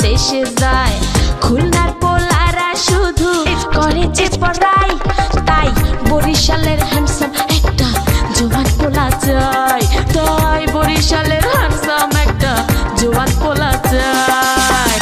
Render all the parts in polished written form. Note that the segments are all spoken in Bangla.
বিদেশে যায়। খুলনার পোলারা শুধু করে যে পড়াই, তাই বরিশালের হ্যান্ডসাম একটা জোয়ান পোলা চাই, তাই বরিশালের হ্যান্ডসাম একটা জোয়ান পোলা চাই।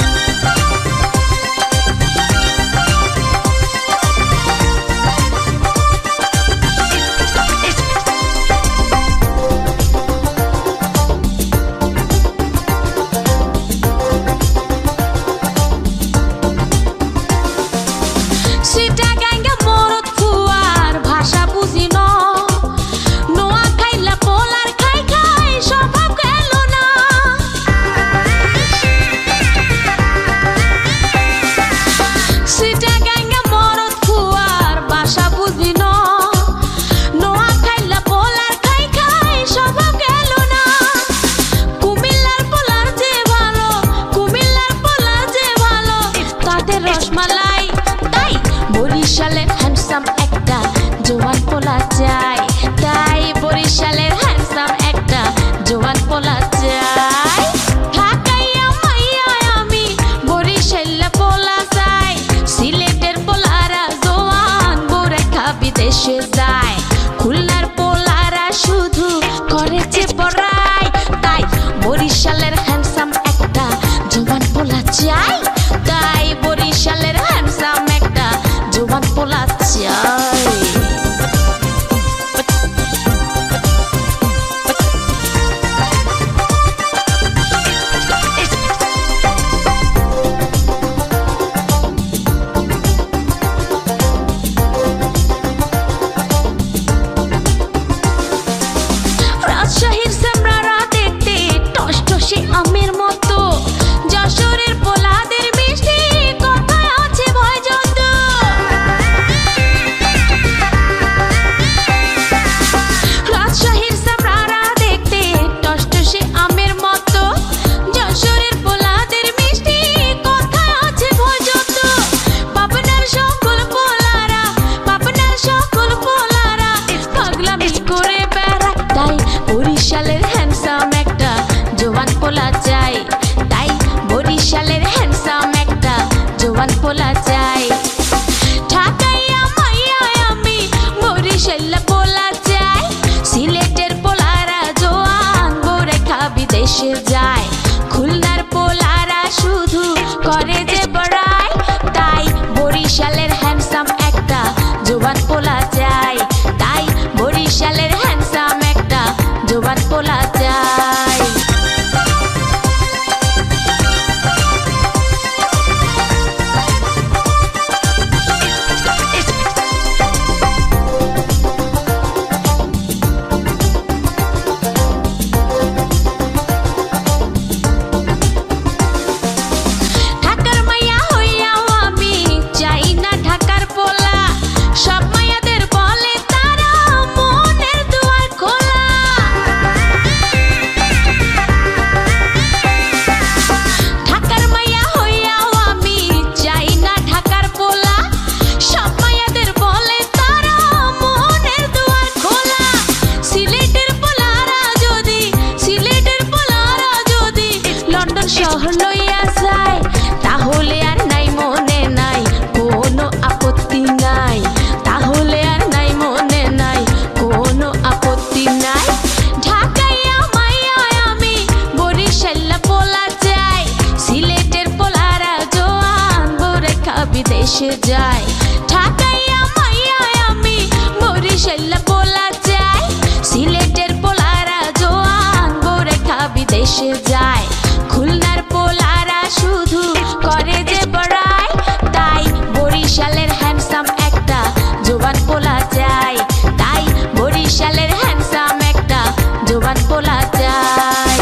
বরিশালের হ্যান্ডসাম একটা জোয়ান পোলা চাই, তাই বরিশালের হ্যান্ডসাম একটা জোয়ান পোলা চাই। ঢাকাইয়া মাইয়া আমি বরিশালে পোলা চাই, সিলেটের পোলারা জোয়ান বোরেখা বিদেশে যায়। খুলনার পোলারা শুধু করেছে পড়াই, তাই বরিশালের হ্যান্ডসাম একটা জোয়ান পোলা চাই, তাই বরিশালের হ্যান্ডসাম একটা জোয়ান পোলা চাই। রাজশাহীর সেমরারা দেখতে টসটসে আমের মতো, যশোরের পোলাদের মিষ্টি কথায় আছে ভয় যত। রাজশাহীর সেমরারা দেখতে টসটসে আমের মতো, যশোরের পোলাদের মিষ্টি কথায় আছে ভয় যত। পাবনার সকল পোলারা পাগলামি করে বেড়ায়, তাই বরিশালের হ্যান্ডসাম একটা জোয়ান পোলা চাই, তাই বরিশালের হ্যান্ডসাম একটা জোয়ান পোলা চাই। ঢাকাইয়া মাইয়া আমি বরিশালে পোলা চাই, সিলেটের পোলারা জোয়ান বোরেখা বিদেশে যায়। খুলনার পোলারা শুধু করে যে বড়াই, তাই বরিশালের হ্যান্ডসাম একটা জোয়ান পোলা চাই, তাই বরিশালের হ্যান্ডসাম একটা জোয়ান পোলা চাই। ঢাকার মাইয়া হইয়াও আমি চাই না ঢাকার পোলা, সব মাইয়াদের বলে তারা মনের দুয়ার খোলা। ঢাকার মাইয়া হইয়াও আমি চাই না ঢাকার পোলা, সব মাইয়াদের বলে তারা মনের দুয়ার খোলা। সিলেটের পোলারা যদি লন্ডন শহর লইয়া যায়, তাহলে আর নাই মনে নাই কোনো আপত্তি নাই, তাহলে আর নাই মনে নাই কোনো আপত্তি নাই। ঢাকাইয়া মাইয়া আমি বরিশালে পোলা চাই, সিলেটের পোলারা জোয়ান বোরেখা বিদেশে যায়। ঢাকাইয়া মাইয়া আমি বরিশালে পোলা চাই, সিলেটের পোলারা জোয়ান বোরেখা বিদেশে যায়। খুলনার পোলারা শুধু করে যে বড়াই, তাই বরিশালের হ্যান্ডসাম একটা জোয়ান পোলা চাই, তাই বরিশালের হ্যান্ডসাম একটা জোয়ান পোলা চাই।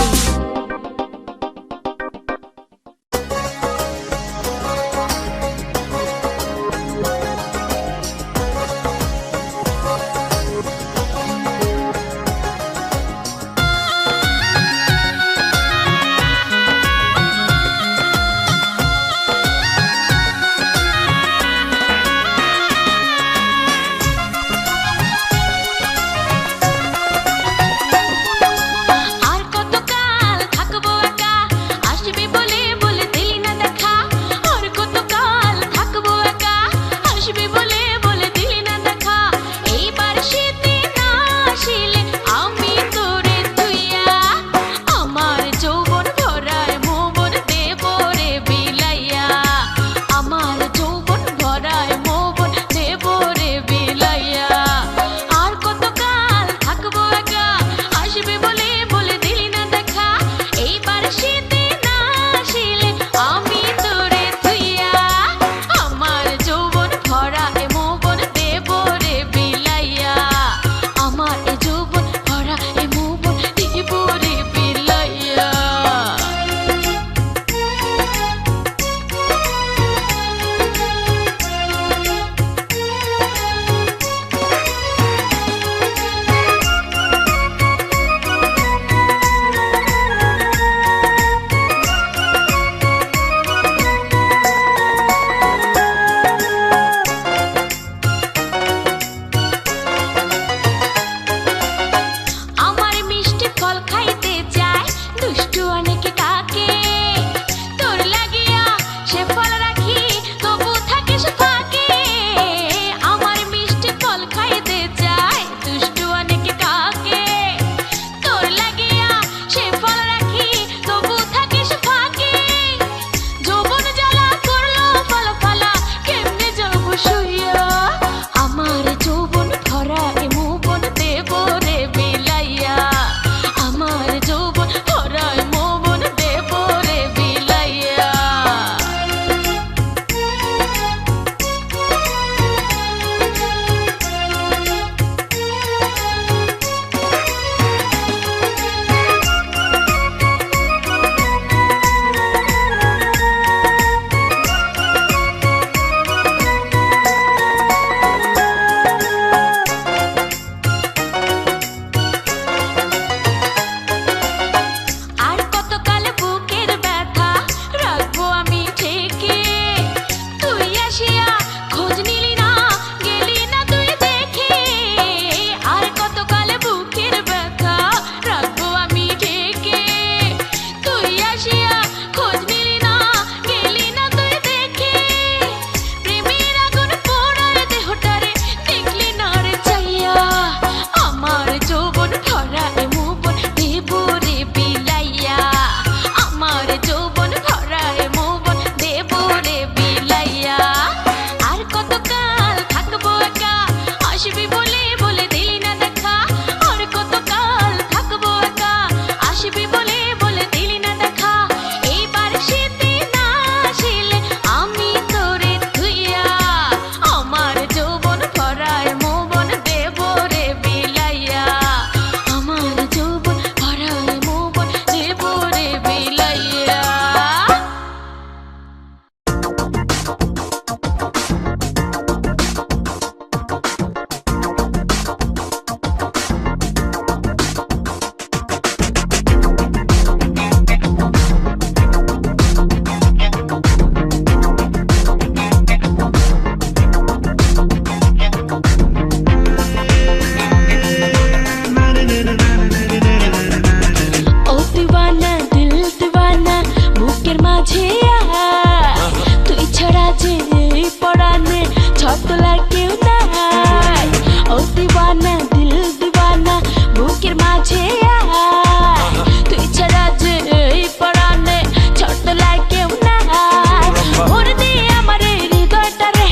সব তোলার কেউ নাই। ও দিওয়ানা দিল দিওয়ানা বুকের মাঝে আয়, তুই ছাড়া যে এই পরাণে ছোট তোলার কেউ নাই। ভরে দে আমার হৃদয়টা রে,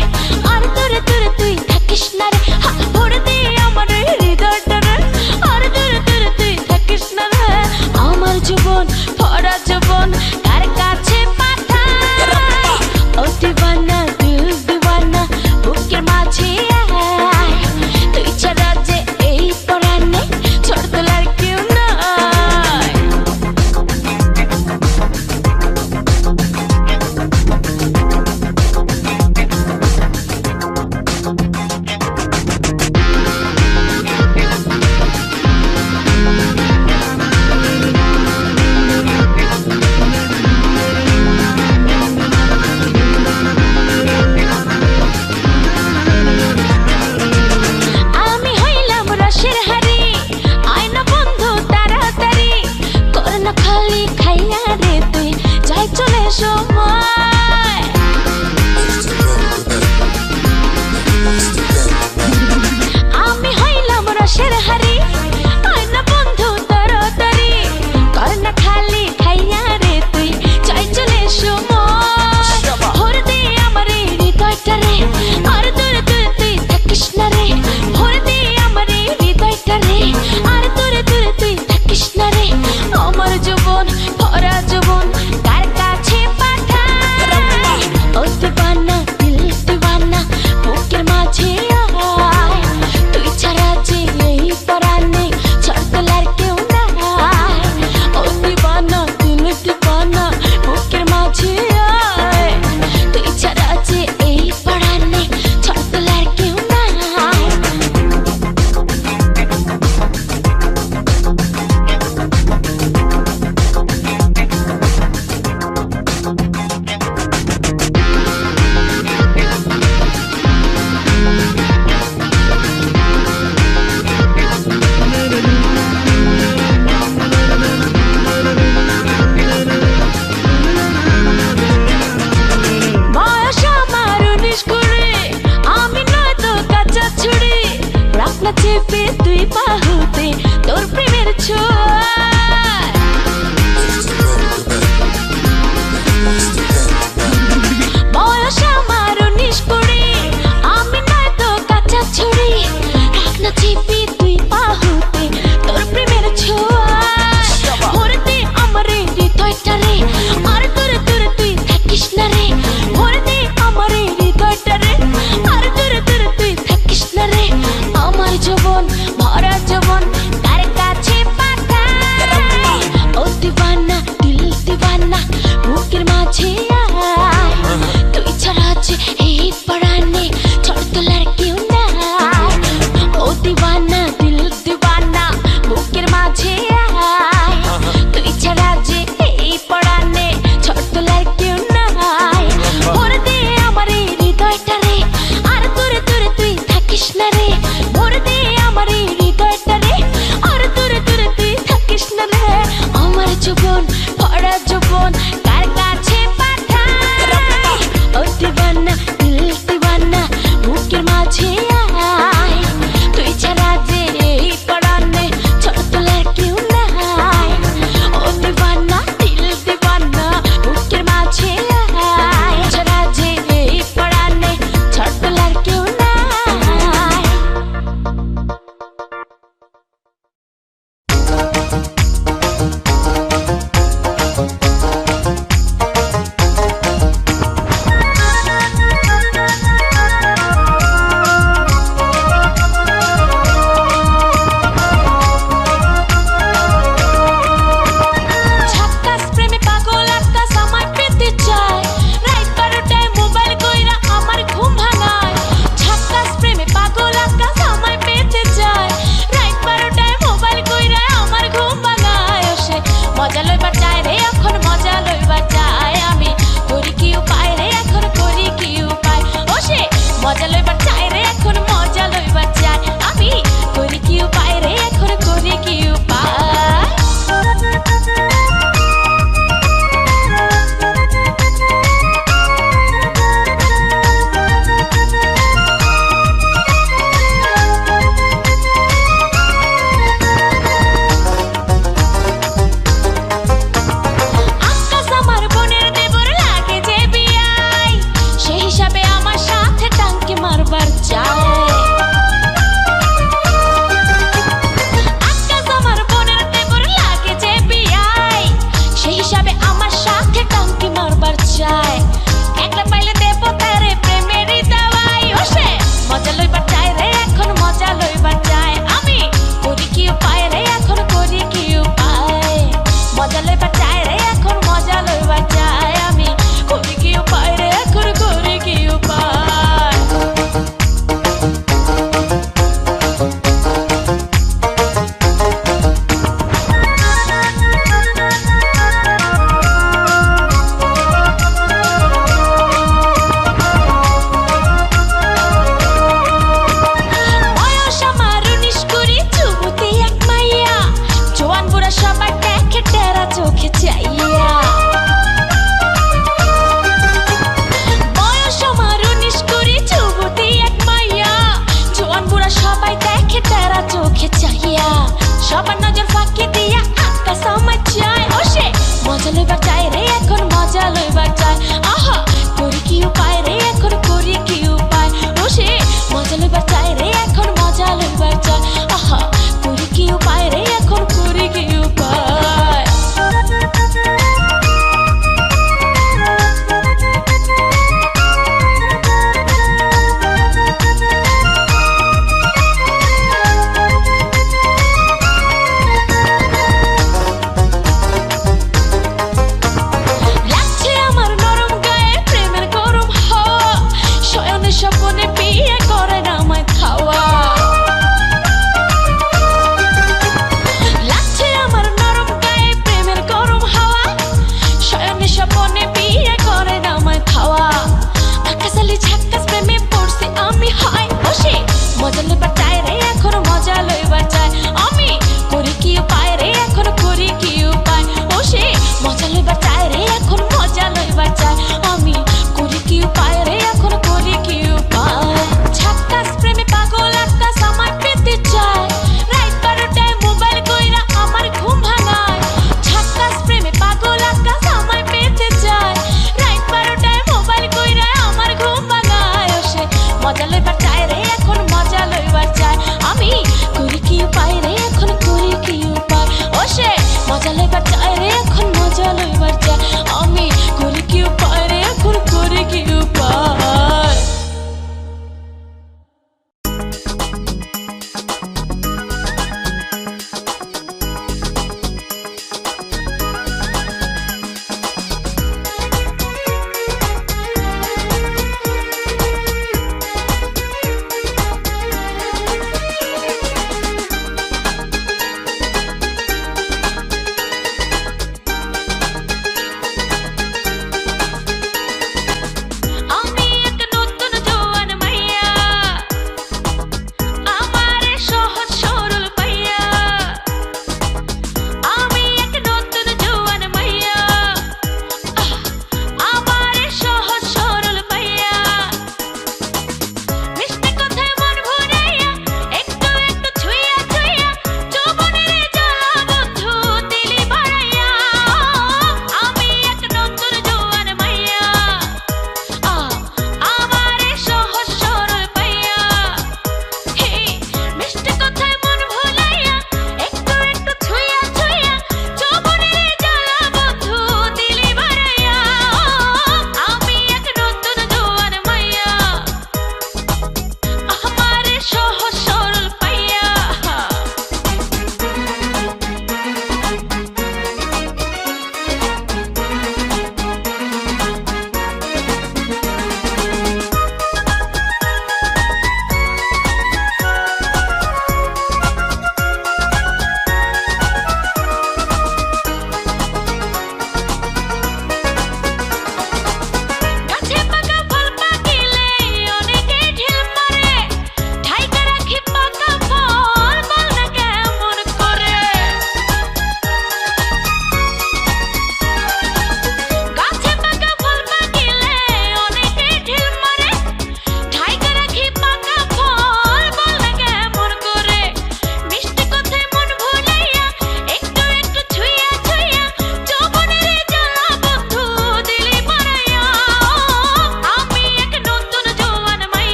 আর দূরে দূরে তুই থাকিস না রে। ভরে দে আমার হৃদয়টা রে, আর দূরে দূরে তুই থাকিস না রে। আমার জীবন ভরা জীবন কার কাছে পাঠাই, ও দিওয়ানা দিল দিওয়ানা বুকের মাঝে আয়, তুই ছাড়া যে এই পরাণে ছোট তোলার কেউ নাই। আমি হইলাম রসের হাড়ি, আয়না বন্ধু তাড়াতাড়ি, কর না খালি খাইয়া রে তুই যাই চলে সময়। আমি হইলাম রসের হাড়ি, আয়না বন্ধু তাড়াতাড়ি, কর না খালি খাইয়া রে তুই যাই চলে সময়। ভরে দে আমার হৃদয়টা রে, আর দূরে দূরে তুই থাকিস না রে। ভরে দে আমার হৃদয়টা রে, আর দূরে দূরে তুই থাকিস না রে। আমার জীবন ভরা জীবন কার কাছে পাঠাই, ও দিওয়ানা দিল দিওয়ানা বুকের মাঝে আয়, তুই ছাড়া যে এই পরাণে ছোট তোলার কেউ নাই। ও দিওয়ানা দিল দিওয়ানা বুকের মাঝে আয়, তুই ছাড়া যে এই পরাণে ছোট তোলার কেউ নাই। বয়স আমার 19 করে, আমি নয়তো কাঁচা ছুরি, রাখ না চেপে তুই বাহুতে তোর প্রেমের ছোঁয়ায়। বয়স আমার 19 করে, আমি নয়তো কাঁচা ছুরি, রাখ না চেপে তুই বাহুতে তোর প্রেমের ছোঁয়ায়। ভরে দে আমার হৃদয়টা রে, আর দূরে দূরে তুই থাকিস না রে। ভরে দে আমার হৃদয়টা রে, আর দূরে দূরে তুই থাকিস না রে। আমার জীবন ভরা জীবন কার কাছে পাঠাই,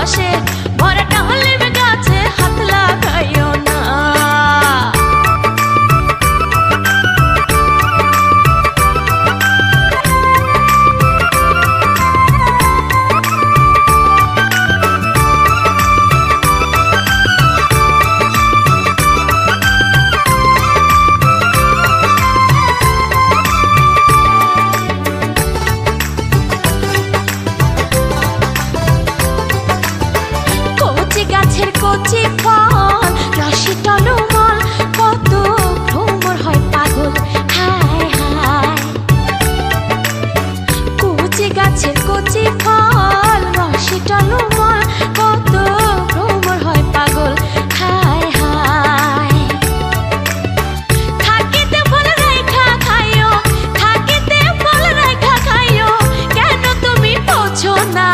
রসে কচি ফল রসে টলমল, কত ভ্রমর হয় পাগল, হায় হায়। কচি গাছের কচি ফল রসে টলমল, কত ভ্রমর হয় পাগল, হায় হায়। থাকিতে ফল রেখা খাইও, থাকিতে ফল রেখা খাইও, কেন তুমি বোঝো না?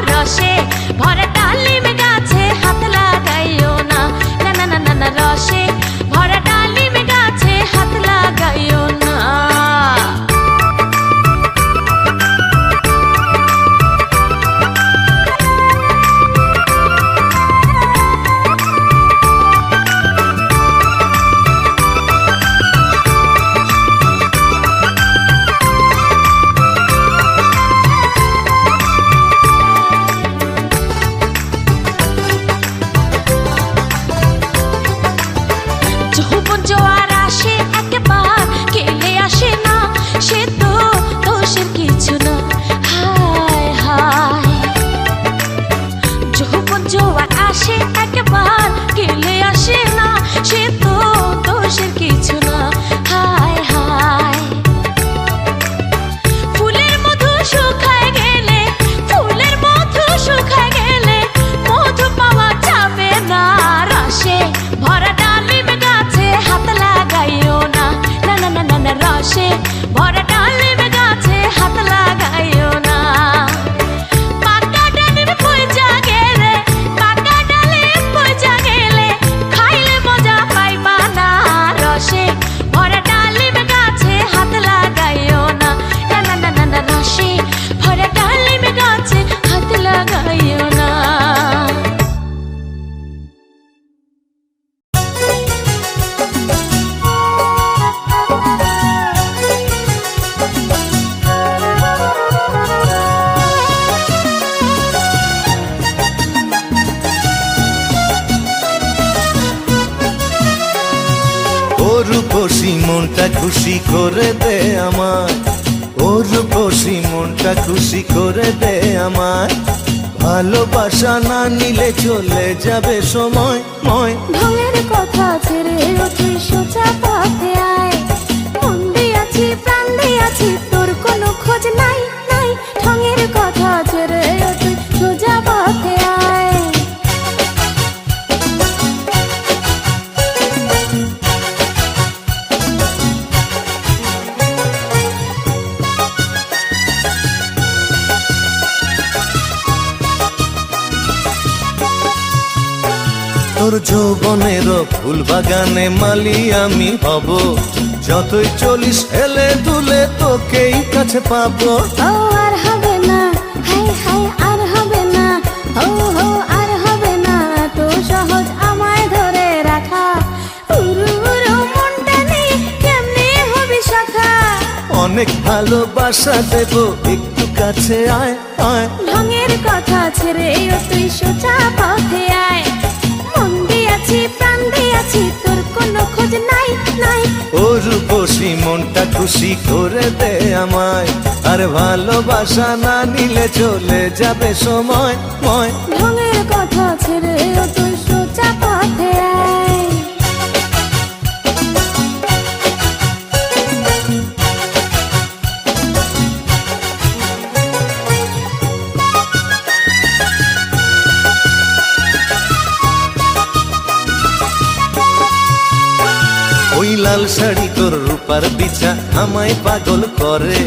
রসে ভরা ডালিম গাছে হাত লাগাইও না, না না না না না, রসে ভরা ডালিম গাছে হাত লাগাইও না। যৌবন জোয়ার আসে একবার, গেলে আসে না, সে তো দোষের কিছু না, হায় হায়। যৌবন জোয়ার আসে একবার, গেলে আসে না, সে তো দোষের কিছু না, হায় হায়। ফুলের মধু শুকায় গেলে, ফুলের মধু শুকায় গেলে, মধু পাওয়া যাবে না। রসে ভরা ডালিম গাছে হাত লাগাইও না, না না না না না, রসে ভরা ডালিম গাছে হাত লাগাইও না। পাকা ডালিম পয়জা গেলে, পাকা ডালিম পয়জা গেলে, খাইলে মজা পাইবা না। রসে ভরা ডালিম গাছে হাত লাগাইও না, না না না না না, রসে ভরা ডালিম গাছে হাত লাগাইও না। ও রূপসী মনটা খুশি করে দে আমার, ও রূপসী মনটা খুশি করে দে আমার। ভালোবাসা না নিলে চলে যাবে সময় ময়। ঢঙের কথা ছেড়ে তুই সোজা পথে আয়, মন দিয়াছি প্রাণ দিয়াছি, তোর কোনো খোঁজ নাই নাই। ঢঙের কথা ছেড়ে তুই সোজা পথে আয়। তোর যৌবনের ফুল বাগানে মালি আমি হব, যতই চলিস হেলে দুলে তোকেই কাছে পাবো। ও আর হবে না, হাই হাই আর হবে না, ও হো আর হবে না, তো সহজ আমায় ধরে রাখা। উরু উরু মনটা নেই, কেমনে হবে শাখা। অনেক ভালোবাসা দেব, একটু কাছে আয় আয়। ঢঙের কথা ছেড়ে তুই সোজা পথে আয়, মন দিয়াছি প্রাণ দিয়াছি, তোর কোনো খোঁজ নাই নাই। ও রূপসী মনটা খুশি করে দে আমায়, আর ভালোবাসা না নিলে চলে যাবে সময় ময়। ঢঙের কথা ছেড়ে তুই সোজা পথে আয়। ওই লাল শাড়ি তোর রূপার বিছা আমায় পাগল করে,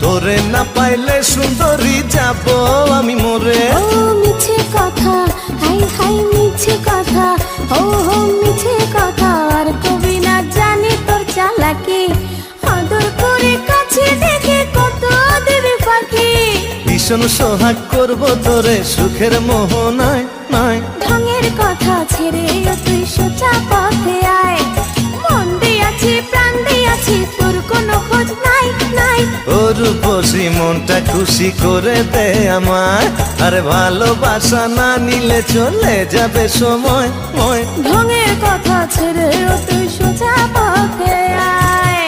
তোরে না পাইলে সুন্দরী যাব আমি মরে। ও মিছে কথা, হাই হাই মিছে কথা, ও হো মিছে কথা, আর কবি না জানি তোর চালাকি। আদর করে কাছে দেখে কত দেবে পাখি, ভীষণ সোহাগ করব তোরে সুখের মোহনায় নাই। ঢঙের কথা ছেড়ে তুই সোজা পথে আয়, মন দিয়াছি প্রাণ দিয়াছি, তোর কোনো খোঁজ নাই নাই। ও রূপসী মনটা খুশি করে দে আমায়, আর ভালোবাসা না নিলে চলে যাবে সময় ময়। ঢঙের কথা ছেড়ে তুই সোজা পথে আয়।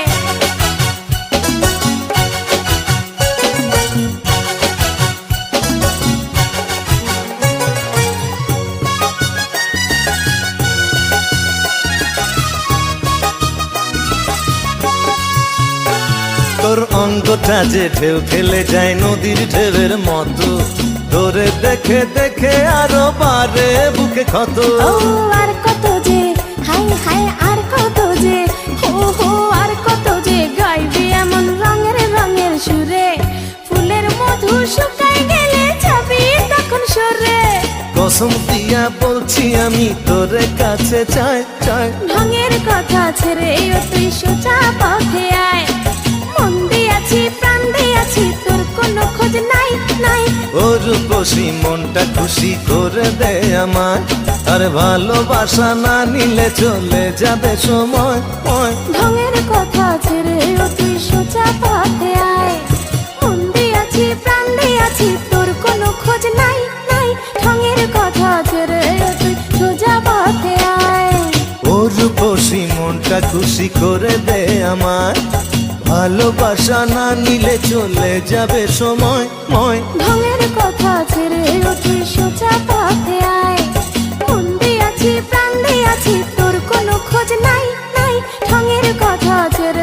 ভাগ্যটা যে ঢেউ খেলে যায় নদীর ঢেউয়ের মতো, তোরে দেখে দেখে আরো বারে বুকে ক্ষত। ও আর কত যে, হাই হাই আর কত যে, হো হো আর কত যে গাইবে এমন রঙের রঙের সুরে। ফুলের মধু শুকায় গেলে যাবি তখন সরে। কসম দিয়া বলছি আমি তোরে কাছে চাই চাই। ঢঙের কথা ছেড়ে ও তুই সোজা পথে আয়। মন দিয়াছি প্রাণ দিয়াছি তোর কোনো খোঁজ নাই নাই। ও রূপসী মনটা খুশি করে দে আমায়, আর ভালোবাসা না নিলে চলে যাবে সময়। ঢঙের কথা ছেড়ে ও তুই সোজা পথে আয়। মন দিয়াছি প্রাণ দিয়াছি তোর কোনো খোঁজ নাই নাই। ঢঙের কথা ছেড়ে ও তুই সোজা পথে আয়। ও রূপসী মনটা খুশি করে দে আমায়, ভালোবাসা না নিলে চলে যাবে সময়। ঢঙের কথা ছেড়ে ও তুই সোজা পথে আয়। মন দিয়াছি প্রাণ দিয়াছি তোর কোনো খোঁজ নাই নাই। ঢঙের কথা ছেড়ে